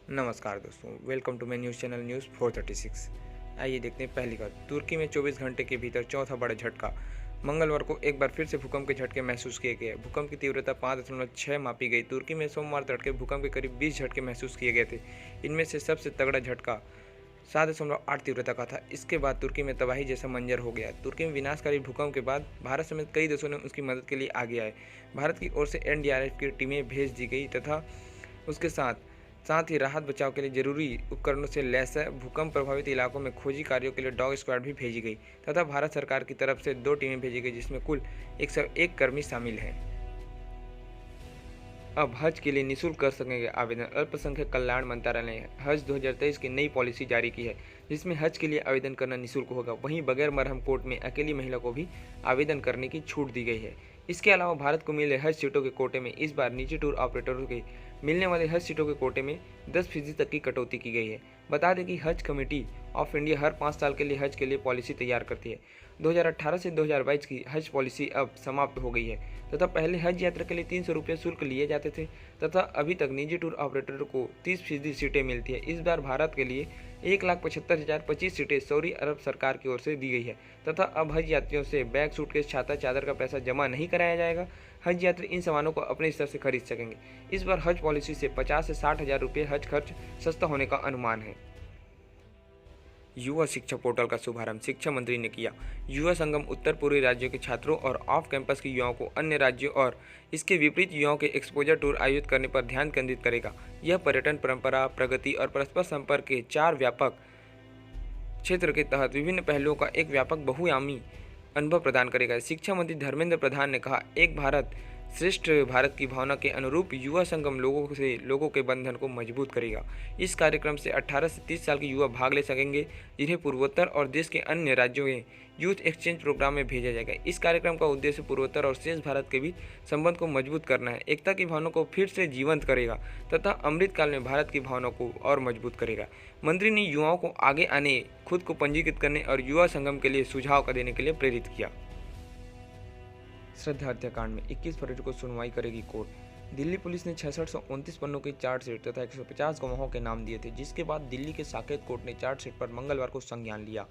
नमस्कार दोस्तों, welcome to my news channel news 436। आइए देखते हैं पहली खबर। तुर्की में 24 घंटे के भीतर चौथा बड़ा झटका। मंगलवार को एक बार फिर से भूकंप के झटके महसूस किए गए। भूकंप की तीव्रता 5.6 मापी गई। तुर्की में सोमवार तड़के भूकंप के करीब 20 झटके महसूस किए गए थे। इनमें से सबसे तगड़ा झटका 7.8 तीव्रता का था। इसके बाद तुर्की में तबाही जैसा मंजर हो गया। तुर्की में विनाशकारी भूकंप के बाद भारत समेत कई देशों ने उसकी मदद के लिए आगे आए। भारत की ओर से एनडीआरएफ की टीमें भेज दी गई तथा उसके साथ साथ ही राहत बचाव के लिए जरूरी उपकरणों से लैस है। भूकंप प्रभावित इलाकों में खोजी कार्यों के लिए डॉग स्क्वाड भी भेजी गई तथा भारत सरकार की तरफ से 2 टीमें भेजी गई जिसमें कुल 101 कर्मी शामिल हैं। अब हज के लिए निःशुल्क कर सकेंगे आवेदन। अल्पसंख्यक कल्याण मंत्रालय ने हज 2023 की नई पॉलिसी जारी की है जिसमें हज के लिए आवेदन करना निःशुल्क होगा। वहीं बगैर मरहम कोर्ट में अकेली महिला को भी आवेदन करने की छूट दी गई है। इसके अलावा भारत को मिले हज सीटों के कोटे में इस बार निजी टूर ऑपरेटरों के मिलने वाले हज सीटों के कोटे में 10% तक की कटौती की गई है। बता दें कि हज कमेटी ऑफ इंडिया हर 5 साल के लिए हज के लिए पॉलिसी तैयार करती है। 2018 से 2022 की हज पॉलिसी अब समाप्त हो गई है तथा पहले हज यात्रा के लिए 300 रुपये शुल्क लिए जाते थे तथा अभी तक निजी टूर ऑपरेटरों को 30% सीटें मिलती है। इस बार भारत के लिए 1,75,025 सीटें सऊदी अरब सरकार की ओर से दी गई है तथा अब हज यात्रियों से बैग, सूटकेस, छाता, चादर का पैसा जमा नहीं कराया जाएगा। हज यात्री इन सामानों को अपने स्तर से खरीद सकेंगे। इस बार हज पॉलिसी से 50 से 60 हज़ार रुपये हज खर्च सस्ता होने का अनुमान है। युवा शिक्षा पोर्टल का शुभारंभ शिक्षा मंत्री ने किया। युवा संगम उत्तर पूर्वी राज्यों के छात्रों और ऑफ कैंपस के युवाओं को अन्य राज्यों और इसके विपरीत युवाओं के एक्सपोजर टूर आयोजित करने पर ध्यान केंद्रित करेगा। यह पर्यटन, परंपरा, प्रगति और परस्पर संपर्क के 4 व्यापक क्षेत्र के तहत विभिन्न पहलुओं का एक व्यापक बहुआयामी अनुभव प्रदान करेगा। शिक्षा मंत्री धर्मेंद्र प्रधान ने कहा, एक भारत श्रेष्ठ भारत की भावना के अनुरूप युवा संगम लोगों के बंधन को मजबूत करेगा। इस कार्यक्रम से 18 से 30 साल के युवा भाग ले सकेंगे जिन्हें पूर्वोत्तर और देश के अन्य राज्यों में यूथ एक्सचेंज प्रोग्राम में भेजा जाएगा। इस कार्यक्रम का उद्देश्य पूर्वोत्तर और शेष भारत के बीच संबंध को मजबूत करना है, एकता की भावना को फिर से जीवंत करेगा तथा अमृतकाल में भारत की भावना को और मजबूत करेगा। मंत्री ने युवाओं को आगे आने, खुद को पंजीकृत करने और युवा संगम के लिए सुझाव देने के लिए प्रेरित किया। श्रद्धा हत्याकांड में 21 फरवरी को सुनवाई करेगी कोर्ट। दिल्ली पुलिस ने 6629 पन्नों की चार्जशीट तथा 150 गवाहों के नाम दिए थे, जिसके बाद दिल्ली के साकेत कोर्ट ने चार्जशीट पर मंगलवार को संज्ञान लिया।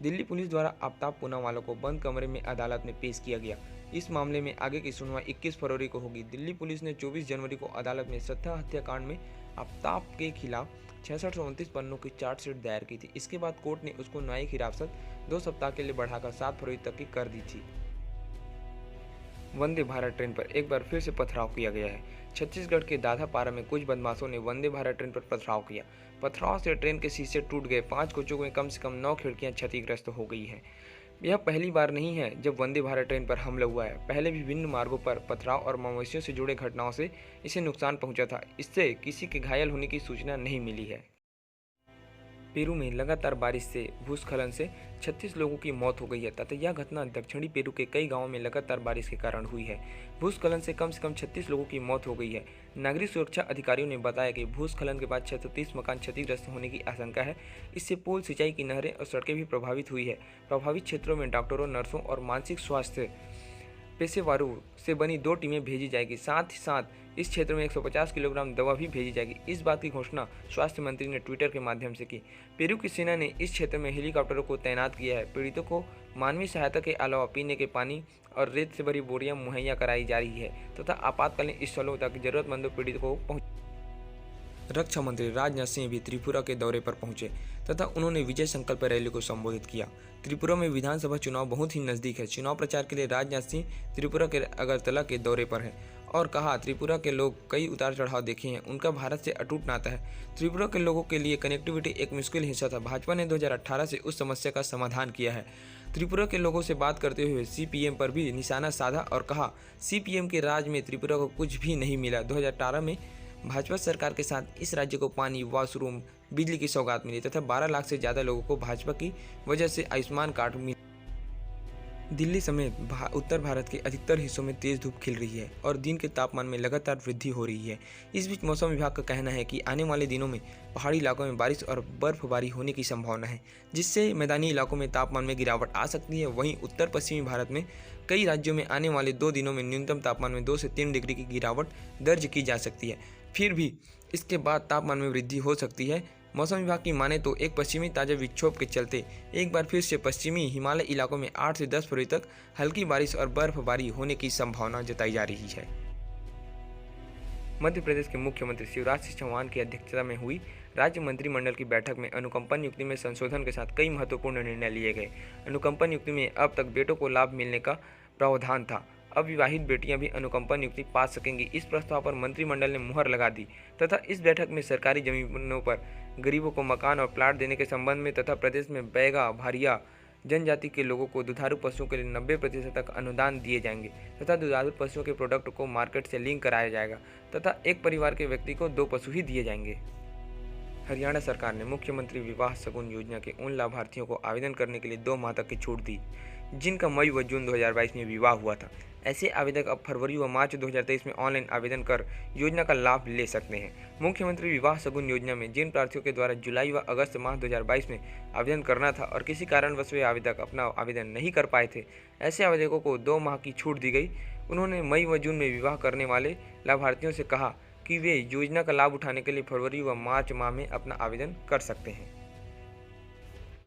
दिल्ली पुलिस द्वारा आफ्ताब पूनावाला को बंद कमरे में अदालत में पेश किया गया। इस मामले में आगे की सुनवाई 21 फरवरी को होगी। दिल्ली पुलिस ने 24 जनवरी को अदालत में श्रद्धा हत्याकांड में आफ्ताब के खिलाफ 6629 पन्नों की चार्जशीट दायर की थी। इसके बाद कोर्ट ने उसको न्यायिक हिरासत 2 सप्ताह के लिए बढ़ाकर 7 फरवरी तक की कर दी थी। वंदे भारत ट्रेन पर एक बार फिर से पथराव किया गया है। छत्तीसगढ़ के दाधापारा में कुछ बदमाशों ने वंदे भारत ट्रेन पर पथराव किया। पथराव से ट्रेन के शीशे टूट गए। 5 कोचों में कम से कम 9 खिड़कियां क्षतिग्रस्त हो गई हैं। यह पहली बार नहीं है जब वंदे भारत ट्रेन पर हमला हुआ है। पहले भी विभिन्न मार्गों पर पथराव और मवेशियों से जुड़े घटनाओं से इसे नुकसान पहुंचा था। इससे किसी के घायल होने की सूचना नहीं मिली है। पेरू में लगातार बारिश से भूस्खलन से 36 लोगों की मौत हो गई है तथा यह घटना दक्षिणी पेरू के कई गांवों में लगातार बारिश के कारण हुई है। भूस्खलन से कम 36 लोगों की मौत हो गई है। नागरिक सुरक्षा अधिकारियों ने बताया कि भूस्खलन के बाद 630 मकान क्षतिग्रस्त होने की आशंका है। इससे पुल, सिंचाई की नहरें और सड़कें भी प्रभावित हुई है। प्रभावित क्षेत्रों में डॉक्टरों, नर्सों और मानसिक स्वास्थ्य पेशेवरों से बनी 2 टीमें भेजी जाएगी। साथ ही साथ इस क्षेत्र में 150 किलोग्राम दवा भी भेजी जाएगी। इस बात की घोषणा स्वास्थ्य मंत्री ने ट्विटर के माध्यम से की। पेरू की सेना ने इस क्षेत्र में हेलीकॉप्टरों को तैनात किया है। पीड़ितों को मानवीय सहायता के अलावा पीने के पानी और रेत से भरी बोरियां मुहैया कराई जा रही है तथा आपातकालीन स्थलों तक जरूरतमंद पीड़ितों को पहुंच। रक्षा मंत्री राजनाथ सिंह भी त्रिपुरा के दौरे पर पहुंचे तथा उन्होंने विजय संकल्प रैली को संबोधित किया। त्रिपुरा में विधानसभा चुनाव बहुत ही नजदीक है। चुनाव प्रचार के लिए राजनाथ सिंह त्रिपुरा के अगरतला के दौरे पर हैं और कहा, त्रिपुरा के लोग कई उतार चढ़ाव देखे हैं, उनका भारत से अटूट नाता है। त्रिपुरा के लोगों के लिए कनेक्टिविटी एक मुश्किल हिस्सा था। भाजपा ने 2018 से उस समस्या का समाधान किया है। त्रिपुरा के लोगों से बात करते हुए सीपीएम पर भी निशाना साधा और कहा, सीपीएम के राज में त्रिपुरा को कुछ भी नहीं मिला। 2018 में भाजपा सरकार के साथ इस राज्य को पानी, वॉशरूम, बिजली की सौगात मिली तथा 12 लाख से ज़्यादा लोगों को भाजपा की वजह से आयुष्मान कार्ड मिला। दिल्ली समेत उत्तर भारत के अधिकतर हिस्सों में तेज धूप खिल रही है और दिन के तापमान में लगातार वृद्धि हो रही है। इस बीच मौसम विभाग का कहना है कि आने वाले दिनों में पहाड़ी इलाकों में बारिश और बर्फबारी होने की संभावना है, जिससे मैदानी इलाकों में तापमान में गिरावट आ सकती है। वहीं उत्तर पश्चिमी भारत में कई राज्यों में आने वाले 2 दिनों में न्यूनतम तापमान में 2 से 3 डिग्री की गिरावट दर्ज की जा सकती है। फिर भी इसके बाद तापमान में वृद्धि हो सकती है। मौसम विभाग की माने तो एक पश्चिमी ताजा विक्षोभ के चलते एक बार फिर से पश्चिमी हिमालय इलाकों में 8 से 10 फरवरी तक हल्की बारिश और बर्फबारी होने की संभावना जताई जा रही है। मध्य प्रदेश के मुख्यमंत्री शिवराज सिंह चौहान की अध्यक्षता में हुई राज्य मंत्रिमंडल की बैठक में अनुकंपा नियुक्ति में संशोधन के साथ कई महत्वपूर्ण निर्णय लिए गए। अनुकंपा नियुक्ति में अब तक बेटों को लाभ मिलने का प्रावधान था। अब विवाहित बेटियां भी अनुकंपा नियुक्ति पा सकेंगी। इस प्रस्ताव पर मंत्रिमंडल ने मुहर लगा दी तथा इस बैठक में सरकारी जमीनों पर गरीबों को मकान और प्लाट देने के संबंध में तथा प्रदेश में बैगा भारिया जनजाति के लोगों को दुधारू पशुओं के लिए 90% तक अनुदान दिए जाएंगे तथा दुधारू पशुओं के प्रोडक्ट को मार्केट से लिंक कराया जाएगा तथा एक परिवार के व्यक्ति को 2 पशु ही दिए जाएंगे। हरियाणा सरकार ने मुख्यमंत्री विवाह शगुन योजना के उन लाभार्थियों को आवेदन करने के लिए 2 माह तक की छूट दी जिनका मई व जून 2022 में विवाह हुआ था। ऐसे आवेदक अब फरवरी व मार्च 2023 में ऑनलाइन आवेदन कर योजना का लाभ ले सकते हैं। मुख्यमंत्री विवाह शगुन योजना में जिन प्रार्थियों के द्वारा जुलाई व अगस्त माह 2022 में आवेदन करना था और किसी कारणवश वे आवेदक अपना आवेदन नहीं कर पाए थे, ऐसे आवेदकों को 2 माह की छूट दी गई। उन्होंने मई व जून में विवाह करने वाले लाभार्थियों से कहा कि वे योजना का लाभ उठाने के लिए फरवरी व मार्च माह में अपना आवेदन कर सकते हैं।